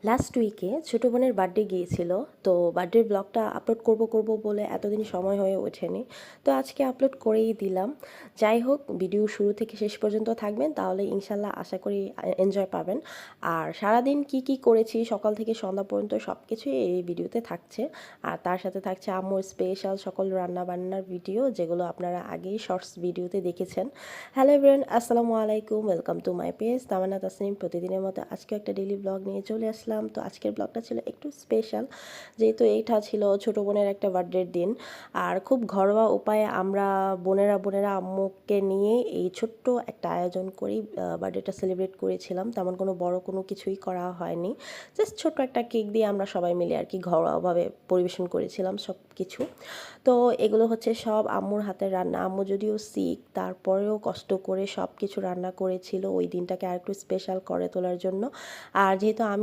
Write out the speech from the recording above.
Last উইকে ছোটো বোনের বার্থডে গিয়েছিল। তো বার্থডের ব্লগটা আপলোড করব বলে এতদিন সময় হয়ে ওঠেনি। তো আজকে আপলোড করেই দিলাম। যাই হোক, ভিডিও শুরু থেকে শেষ পর্যন্ত থাকবেন, তাহলে ইনশাল্লাহ আশা করি এনজয় পাবেন। আর সারাদিন কি করেছি সকাল থেকে সন্ধ্যা পর্যন্ত সব কিছুই এই ভিডিওতে থাকছে। আর তার সাথে থাকছে আম্মুর স্পেশাল সকল রান্না বান্নার ভিডিও, যেগুলো আপনারা আগেই শর্টস ভিডিওতে দেখেছেন। হ্যালো এভরিওয়ান, আসসালামু আলাইকুম, ওয়েলকাম টু মাই পেজ তামান্না তাসনিম। প্রতিদিনের মতো আজকে একটা ডেইলি ব্লগ নিয়ে চলে আসলাম। তো আজকের ব্লগটা ছিল একটু স্পেশাল, যেহেতু এইটা ছিল ছোটো বোনের একটা বার্থডের দিন। আর খুব ঘরোয়া উপায়ে আমরা বোনেরা আম্মুকে নিয়ে এই ছোট্ট একটা আয়োজন করি বার্থডেটা সেলিব্রেট করেছিলাম। তেমন কোনো বড় কোনো কিছুই করা হয়নি, জাস্ট ছোট্ট একটা কেক দিয়ে আমরা সবাই মিলে আর কি ঘরোয়াভাবে পরিবেশন করেছিলাম সব কিছু। তো এগুলো হচ্ছে সব আম্মুর হাতের রান্না। আম্মু যদিও সিক, তারপরেও কষ্ট করে সব কিছু রান্না করেছিল ওই দিনটাকে আরেকটু স্পেশাল করে তোলার জন্য। আর যেহেতু আমি